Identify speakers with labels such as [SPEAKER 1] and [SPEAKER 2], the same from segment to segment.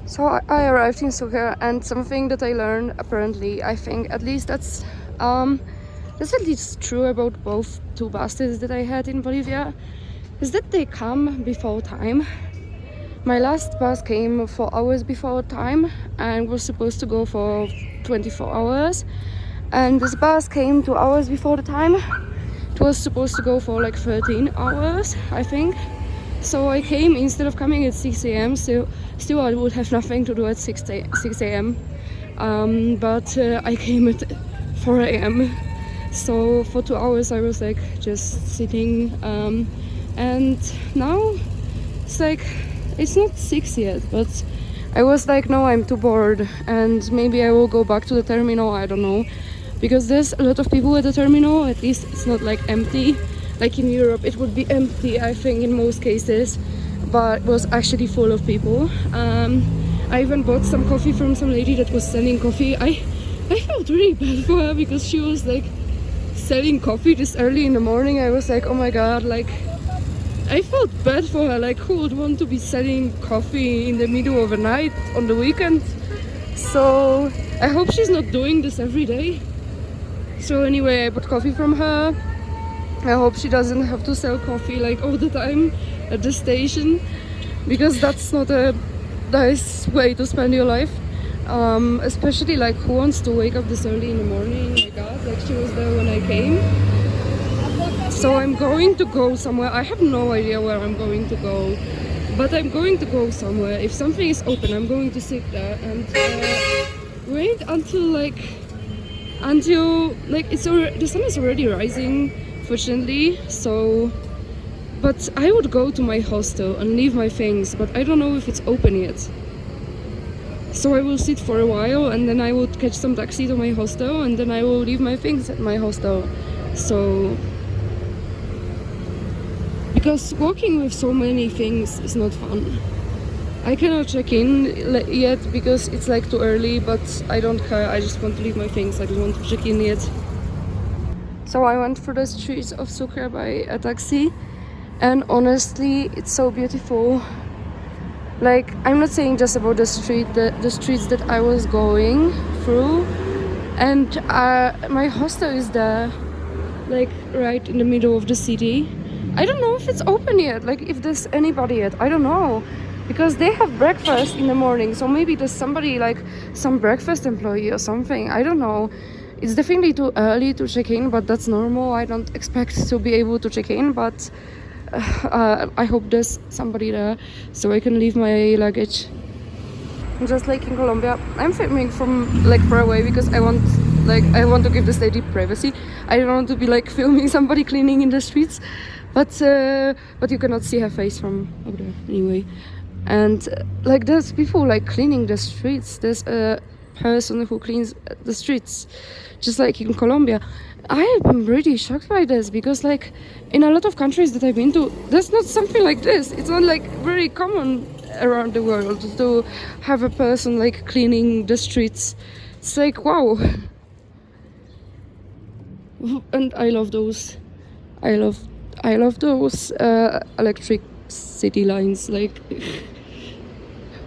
[SPEAKER 1] So I arrived in Sucre, and something that I learned, apparently, I think at least that's at least true about both two buses that I had in Bolivia, is that they come before time. My last bus came 4 hours before time and was supposed to go for 24 hours. And this bus came 2 hours before the time. It was supposed to go for like 13 hours, I think. So I came, instead of coming at 6 a.m, so still I would have nothing to do at 6 a.m. But I came at 4 a.m. So for 2 hours I was like just sitting. And now it's like, it's not 6 yet, but I was like, no, I'm too bored and maybe I will go back to the terminal, I don't know. Because there's a lot of people at the terminal, at least it's not like empty. Like in Europe it would be empty, I think, in most cases, but it was actually full of people. I even bought some coffee from some lady that was selling coffee. I felt really bad for her because she was like selling coffee this early in the morning. I was like, oh my god, like I felt bad for her, like who would want to be selling coffee in the middle of the night on the weekend? So I hope she's not doing this every day. So anyway, I bought coffee from her. I hope she doesn't have to sell coffee like all the time at the station, because that's not a nice way to spend your life. Especially like who wants to wake up this early in the morning? My god, like she was there when I came. So I'm going to go somewhere. I have no idea where I'm going to go, but I'm going to go somewhere. If something is open, I'm going to sit there and wait until it's already, the sun is already rising, fortunately. So, but I would go to my hostel and leave my things, but I don't know if it's open yet. So I will sit for a while and then I would catch some taxi to my hostel and then I will leave my things at my hostel. So, because walking with so many things is not fun. I cannot check in yet because it's like too early, but I don't care. I just want to leave my things. I don't want to check in yet. So I went through the streets of Sucre by a taxi, and honestly, it's so beautiful. Like, I'm not saying just about the streets that I was going through, and my hostel is there, like right in the middle of the city. I don't know if it's open yet, like if there's anybody yet, I don't know, because they have breakfast in the morning, so maybe there's somebody, like some breakfast employee or something, I don't know. It's definitely too early to check in, but that's normal. I don't expect to be able to check in, but I hope there's somebody there so I can leave my luggage. Just like in Colombia, I'm filming from like far away because I want to give this lady privacy. I don't want to be like filming somebody cleaning in the streets, but you cannot see her face from over there anyway. And like there's people like cleaning the streets. There's a person who cleans the streets, just like in Colombia. I am really shocked by this because like in a lot of countries that I've been to, there's not something like this. It's not like very common around the world to have a person like cleaning the streets. It's like, wow. And I love those. I love those electric city lines. Like,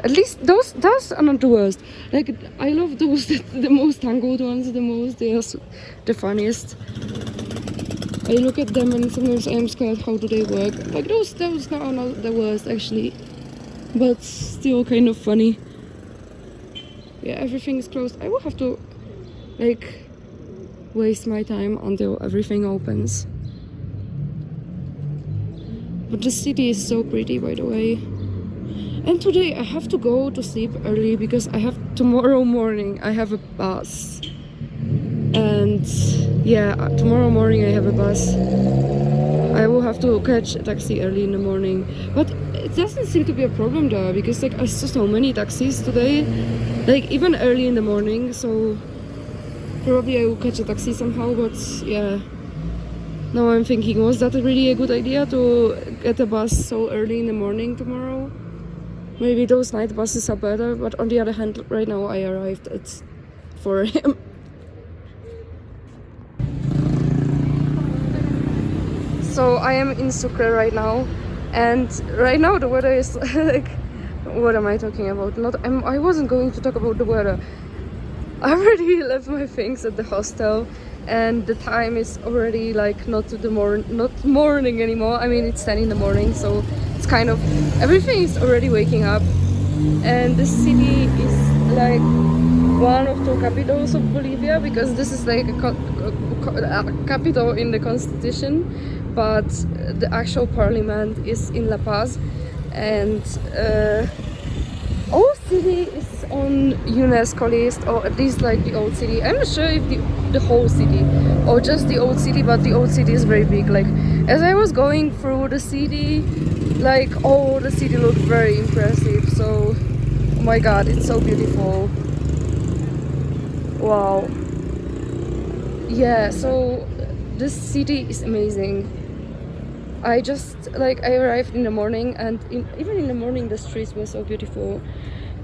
[SPEAKER 1] at least those are not the worst. Like, I love those, the most tangled ones, they are the funniest. I look at them and sometimes I am scared, how do they work? Like those are not the worst actually, but still kind of funny. Yeah, everything is closed. I will have to like waste my time until everything opens. But the city is so pretty, by the way. And today I have to go to sleep early because tomorrow morning I have a bus. And yeah, tomorrow morning I have a bus. I will have to catch a taxi early in the morning. But it doesn't seem to be a problem there because like I saw so many taxis today, like even early in the morning, so probably I will catch a taxi somehow. But yeah, now I'm thinking, was that really a good idea to get a bus so early in the morning tomorrow? Maybe those night buses are better, but on the other hand, right now I arrived at 4 a.m. So I am in Sucre right now, and right now the weather is like What am I talking about? I wasn't going to talk about the weather. I already left my things at the hostel, and the time is already like not morning anymore. I mean, it's 10 in the morning, so it's kind of everything is already waking up. And the city is like one of two capitals of Bolivia, because this is like a capital in the constitution, but the actual parliament is in La Paz. And old city is on UNESCO list, or at least like the old city. I'm not sure if the whole city or just the old city, but the old city is very big. Like, as I was going through the city, like, oh, the city looked very impressive. So, oh my god, it's so beautiful. Wow. Yeah, so this city is amazing. I arrived in the morning, and even in the morning the streets were so beautiful.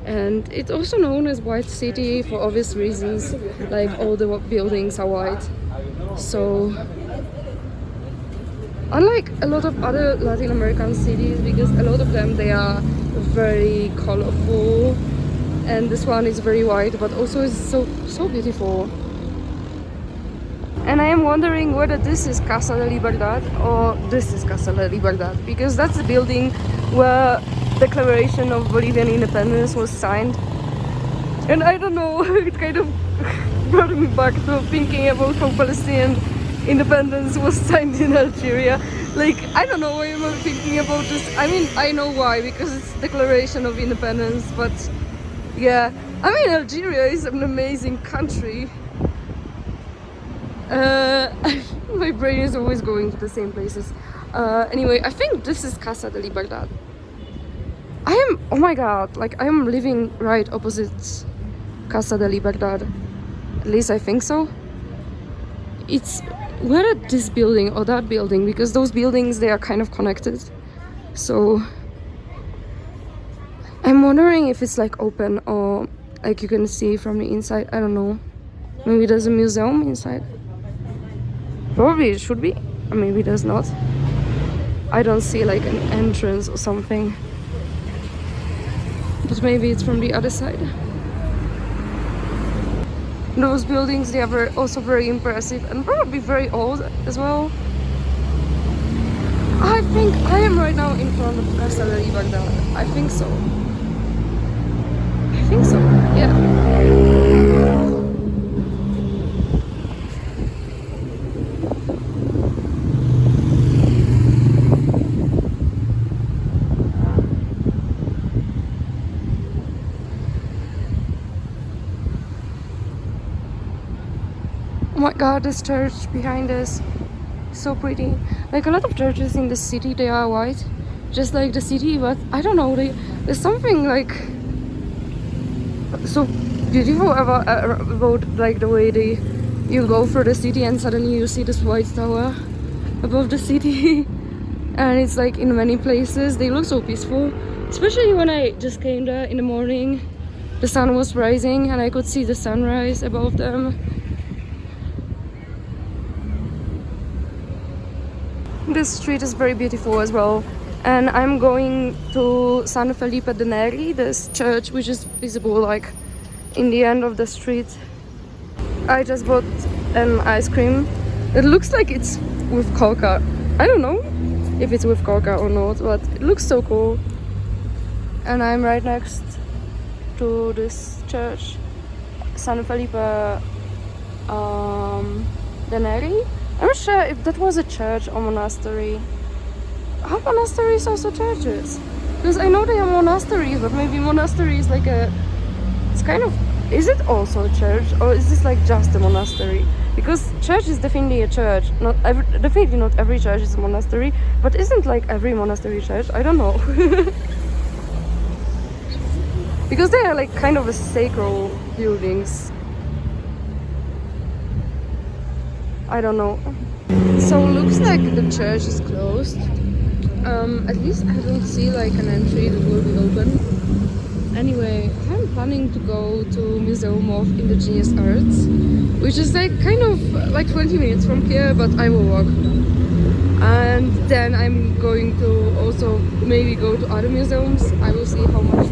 [SPEAKER 1] And it's also known as White City for obvious reasons, like all the buildings are white. So unlike a lot of other Latin American cities, because a lot of them, they are very colorful, and this one is very white, but also is so beautiful. And I am wondering whether this is Casa de Libertad or this is Casa de Libertad, because that's the building where Declaration of Bolivian Independence was signed. And I don't know, it kind of brought me back to thinking about how Palestinian independence was signed in Algeria. Like, I don't know why I'm thinking about this. I mean, I know why, because it's Declaration of Independence, but yeah. I mean, Algeria is an amazing country. My brain is always going to the same places. Anyway, I think this is Casa de Libertad. Oh my god, like, I am living right opposite Casa de Libertad. At least I think so. It's whether this building or that building, because those buildings, they are kind of connected. So I'm wondering if it's like open, or like you can see from the inside. I don't know. Maybe there's a museum inside. Probably it should be, or maybe there's not. I don't see like an entrance or something. But maybe it's from the other side. Those buildings, they are also very impressive and probably very old as well. I think I am right now in front of Casa de Libertad. I think so. Yeah. Oh my god, this church behind us, so pretty. Like, a lot of churches in the city, they are white, just like the city, but I don't know, there's something like so beautiful about like the way you go through the city and suddenly you see this white tower above the city. And it's like in many places they look so peaceful, especially when I just came there in the morning. The sun was rising and I could see the sunrise above them. This street is very beautiful as well, and I'm going to San Felipe de Neri, this church which is visible like in the end of the street. I just bought an ice cream. It looks like it's with coca. I don't know if it's with coca or not, but it looks so cool. And I'm right next to this church, San Felipe de Neri. I'm not sure if that was a church or monastery. Are monasteries also churches? Because I know they are monasteries, but maybe monastery is like it's kind of... Is it also a church, or is this like just a monastery? Because church is definitely a church. Definitely not every church is a monastery, but isn't like every monastery church? I don't know. Because they are like kind of a sacred buildings. I don't know. So looks like the church is closed. At least I don't see like an entry that will be open. Anyway, I'm planning to go to Museum of Indigenous Arts, which is like kind of like 20 minutes from here, but I will walk. And then I'm going to also maybe go to other museums. I will see how much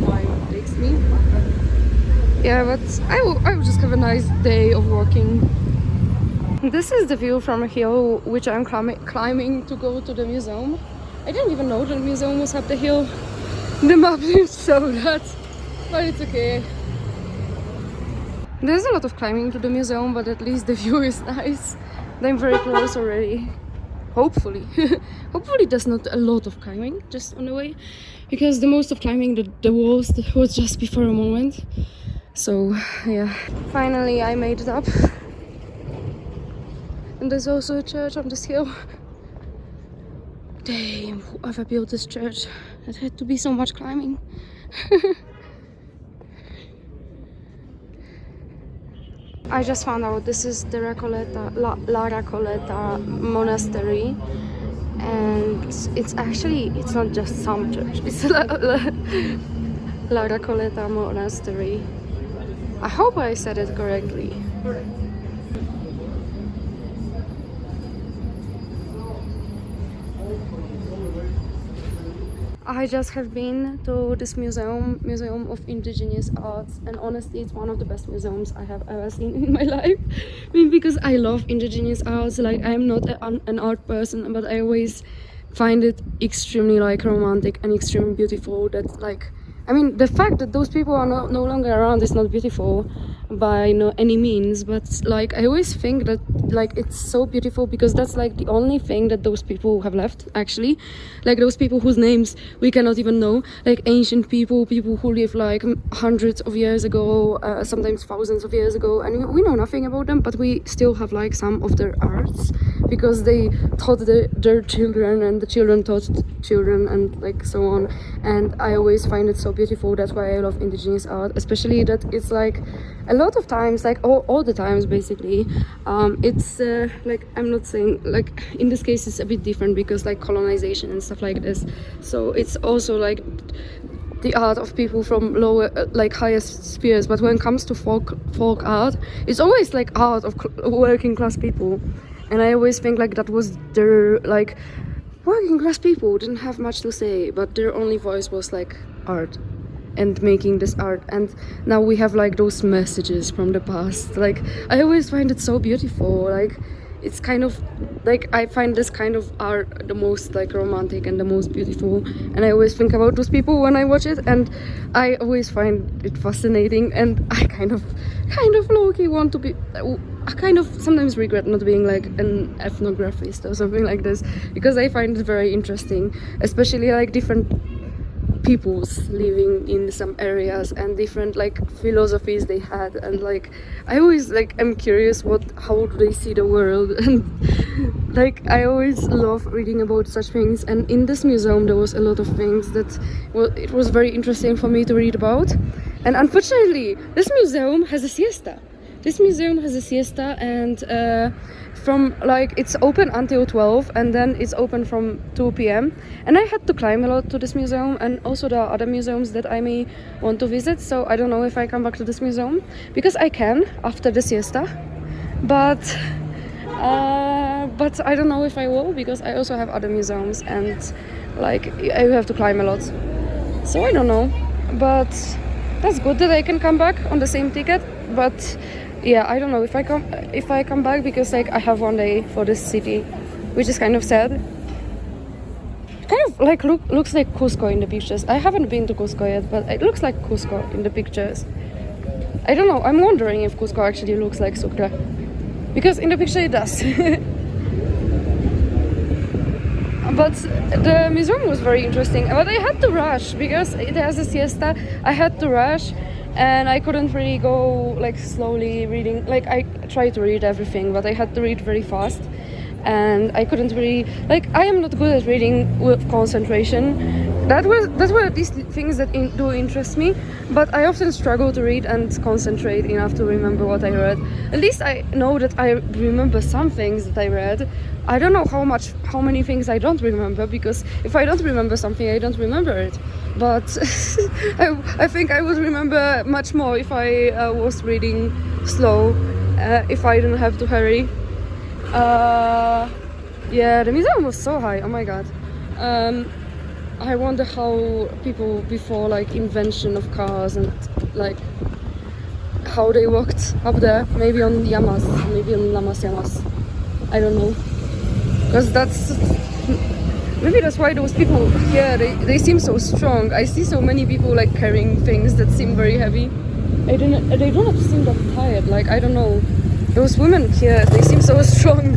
[SPEAKER 1] Yeah, but I will just have a nice day of walking. This is the view from a hill which I'm climbing to go to the museum. I didn't even know the museum was up the hill. The map didn't show that, but it's okay. There's a lot of climbing to the museum, but at least the view is nice. I'm very close already. Hopefully. Hopefully there's not a lot of climbing just on the way, because the most of climbing the walls was just before a moment. So yeah, finally I made it up. And there's also a church on this hill. Damn, whoever built this church, it had to be so much climbing. I just found out this is the La Recoleta Monastery, and it's not just some church, it's La Recoleta Monastery. I hope I said it correctly. I just have been to this museum of indigenous arts, and honestly it's one of the best museums I have ever seen in my life. I mean, because I love indigenous arts, like I'm not an art person, but I always find it extremely like romantic and extremely beautiful. That like, I mean, the fact that those people are no longer around is not beautiful by no any means, but like I always think that like it's so beautiful because that's like the only thing that those people have left, actually, like those people whose names we cannot even know, like ancient people who lived like hundreds of years ago, sometimes thousands of years ago, and we know nothing about them, but we still have like some of their arts because they taught their children, and the children taught children, and like so on. And I always find it so beautiful. That's why I love indigenous art, especially that it's like a lot of times, like all the times basically, it's like, I'm not saying like in this case it's a bit different because like colonization and stuff like this, so it's also like the art of people from lower like higher spheres, but when it comes to folk art, it's always like art of working class people. And I always think like that was their, like, working class people didn't have much to say, but their only voice was like art and making this art. And now we have like those messages from the past. Like I always find it so beautiful. Like it's kind of like, I find this kind of art the most like romantic and the most beautiful, and I always think about those people when I watch it, and I always find it fascinating. And I kind of low-key want to be, I kind of sometimes regret not being like an ethnographist or something like this, because I find it very interesting, especially like different peoples living in some areas and different like philosophies they had. And like I always like, I'm curious how do they see the world, and like I always love reading about such things. And in this museum there was a lot of things that, well, it was very interesting for me to read about. And unfortunately this museum has a siesta. And from like, it's open until 12, and then it's open from 2 p.m. and I had to climb a lot to this museum, and also there are other museums that I may want to visit, so I don't know if I come back to this museum, because I can after the siesta, but I don't know if I will, because I also have other museums, and like I have to climb a lot, so I don't know. But that's good that I can come back on the same ticket. But yeah, I don't know if I come back, because like I have one day for this city, which is kind of sad. Kind of like looks like Cusco in the pictures. I haven't been to Cusco yet, but it looks like Cusco in the pictures. I don't know, I'm wondering if Cusco actually looks like Sucre, because in the picture it does. But the museum was very interesting, but I had to rush because it has a siesta. I had to rush, and I couldn't really go like slowly reading. Like I tried to read everything, but I had to read very fast, and I couldn't really, like, I am not good at reading with concentration. That were these things that do interest me, but I often struggle to read and concentrate enough to remember what I read. At least I know that I remember some things that I read. I don't know how many things I don't remember, because if I don't remember something, I don't remember it. But I think I would remember much more if I was reading slow, if I didn't have to hurry. Yeah, the museum was so high, oh my god. I wonder how people before like invention of cars and like how they walked up there. Maybe on llamas, maybe on llamas. I don't know. Because maybe that's why those people here, they seem so strong. I see so many people like carrying things that seem very heavy. They don't seem that tired. Like, I don't know. Those women here, they seem so strong.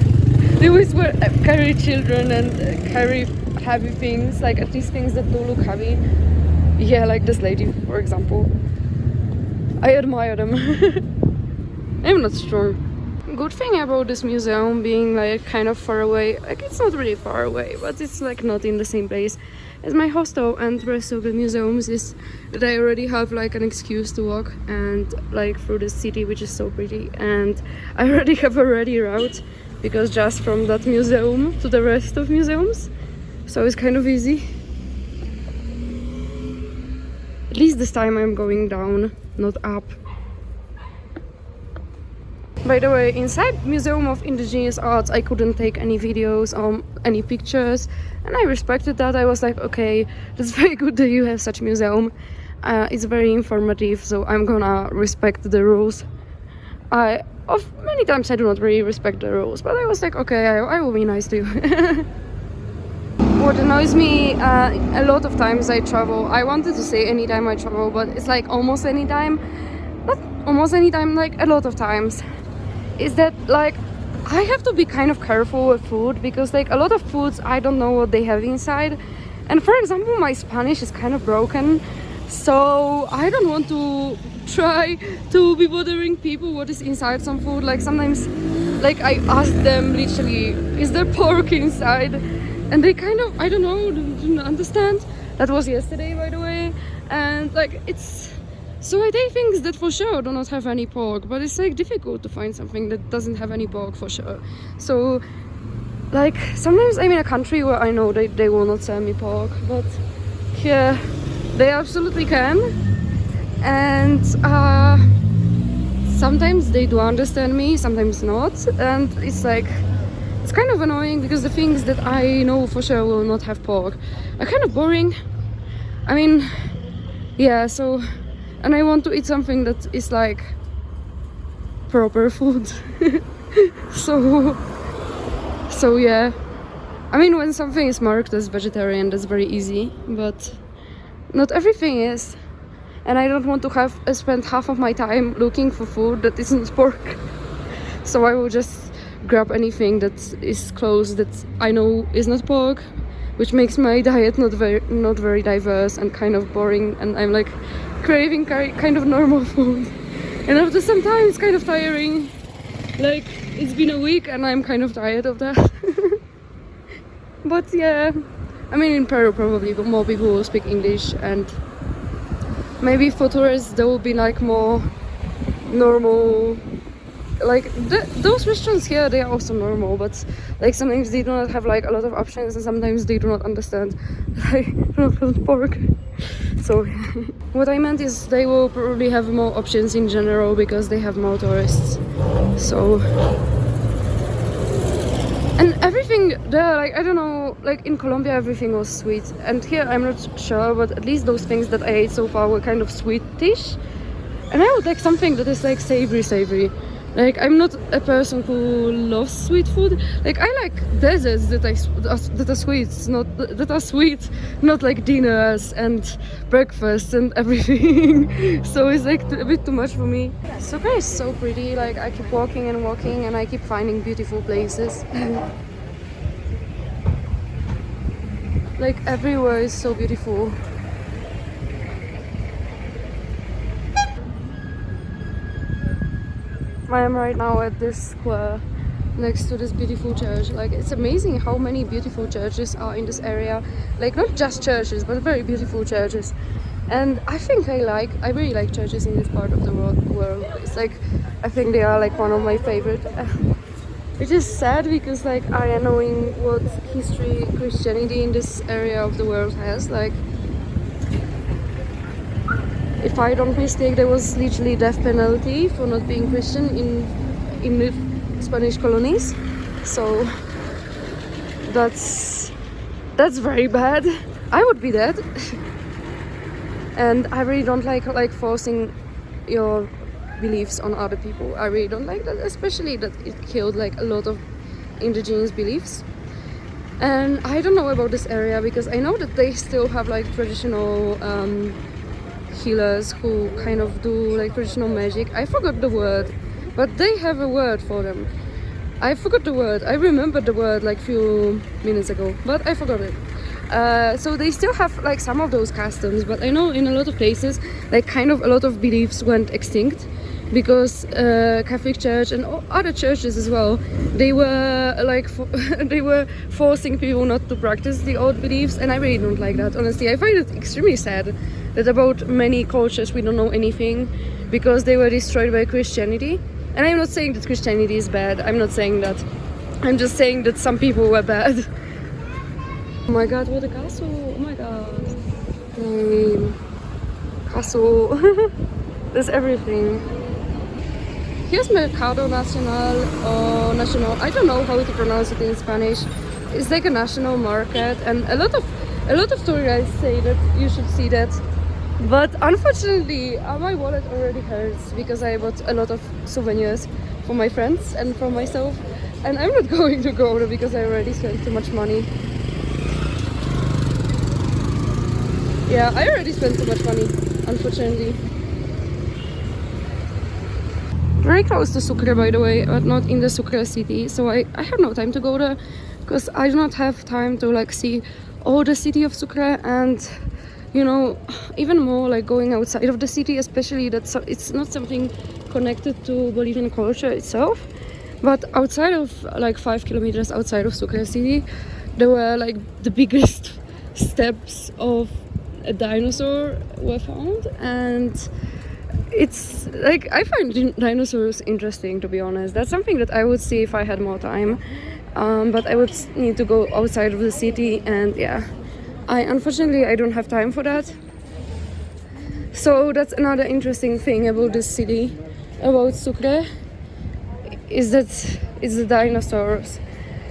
[SPEAKER 1] They always carry children and carry heavy things, like at least things that don't look heavy. Yeah, like this lady, for example. I admire them. I'm not strong. Good thing about this museum being like kind of far away, like it's not really far away, but it's like not in the same place as my hostel and the rest of the museums, is that I already have like an excuse to walk and like through the city, which is so pretty, and I already have a ready route because just from that museum to the rest of museums, so it's kind of easy. At least this time I'm going down, not up. By the way, inside Museum of Indigenous Arts I couldn't take any videos or any pictures, and I respected that. I was like, okay, that's very good that you have such museum. It's very informative, so I'm gonna respect the rules. Many times I do not really respect the rules, but I was like, okay, I will be nice to you. What annoys me a lot of times I travel, I wanted to say anytime I travel, but it's like almost any time, not almost any time, like a lot of times, is that like I have to be kind of careful with food, because like a lot of foods I don't know what they have inside. And for example, my Spanish is kind of broken, so I don't want to try to be bothering people what is inside some food. Like sometimes like I ask them literally, is there pork inside? And they kind of, I don't know, didn't understand. That was yesterday, by the way. And like it's, so I take things that for sure do not have any pork, but it's like difficult to find something that doesn't have any pork for sure. So like sometimes I'm in a country where I know they will not sell me pork, but here they absolutely can. And sometimes they do understand me, sometimes not. And it's like, it's kind of annoying because the things that I know for sure will not have pork are kind of boring. I mean, yeah, so, and I want to eat something that is like proper food. so yeah, I mean, when something is marked as vegetarian, that's very easy, but not everything is. And I don't want to spend half of my time looking for food that isn't pork. So I will just grab anything that is close that I know is not pork, which makes my diet not very diverse and kind of boring, and I'm like craving kind of normal food. And after some time it's kind of tiring. Like it's been a week and I'm kind of tired of that. But yeah, I mean, in Peru probably more people will speak English, and maybe for tourists there will be like more normal, like those restaurants here, they are also normal, but like sometimes they do not have like a lot of options, and sometimes they do not understand that I do not want pork. So what I meant is they will probably have more options in general because they have more tourists. So, and everything there, like I don't know, like in Colombia everything was sweet, and here I'm not sure, but at least those things that I ate so far were kind of sweetish. And I would like something that is like savory. Like I'm not a person who loves sweet food. Like I like desserts that are sweet, not like dinners and breakfast and everything. So it's like a bit too much for me. Sucre is so pretty. Like I keep walking and I keep finding beautiful places. Like everywhere is so beautiful. I am right now at this square next to this beautiful church. Like it's amazing how many beautiful churches are in this area. Like not just churches, but very beautiful churches. And I think I really like churches in this part of the world. It's like, I think they are like one of my favorite. Which is sad because like I am knowing what history Christianity in this area of the world has. Like, if I don't mistake, there was literally death penalty for not being Christian in the Spanish colonies. So that's very bad. I would be dead. And I really don't like forcing your beliefs on other people. I really don't like that, especially that it killed like a lot of indigenous beliefs. And I don't know about this area because I know that they still have like traditional healers who kind of do like traditional magic. I forgot the word, but they have a word for them. I forgot the word. I remembered the word like few minutes ago, but I forgot it. So they still have like some of those customs, but I know in a lot of places like kind of a lot of beliefs went extinct because Catholic Church and other churches as well, they were like they were forcing people not to practice the old beliefs, and I really don't like that. Honestly, I find it extremely sad that about many cultures we don't know anything because they were destroyed by Christianity. And I'm not saying that Christianity is bad. I'm not saying that. I'm just saying that some people were bad. Oh my god, what a castle! Oh my god. Castle. There's everything. Here's Mercado Nacional or Nacional. I don't know how to pronounce it in Spanish. It's like a national market, and a lot of tour guides say that you should see that. But unfortunately, my wallet already hurts because I bought a lot of souvenirs for my friends and for myself, and I'm not going to go there because I already spent too much money. Yeah, I already spent too much money, unfortunately. Very close to Sucre, by the way, but not in the Sucre city, so I have no time to go there because I do not have time to like see all the city of Sucre, and you know, even more like going outside of the city, especially that it's not something connected to Bolivian culture itself, but outside of like 5 kilometers outside of Sucre city, there were like the biggest steps of a dinosaur were found, and it's like I find dinosaurs interesting, to be honest. That's something that I would see if I had more time, but I would need to go outside of the city, and yeah, unfortunately I don't have time for that. So that's another interesting thing about this city, about Sucre, is that it's the dinosaurs,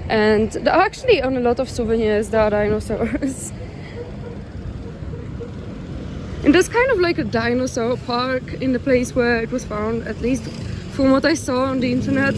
[SPEAKER 1] and actually on a lot of souvenirs there are dinosaurs. And there's kind of like a dinosaur park in the place where it was found, at least from what I saw on the internet.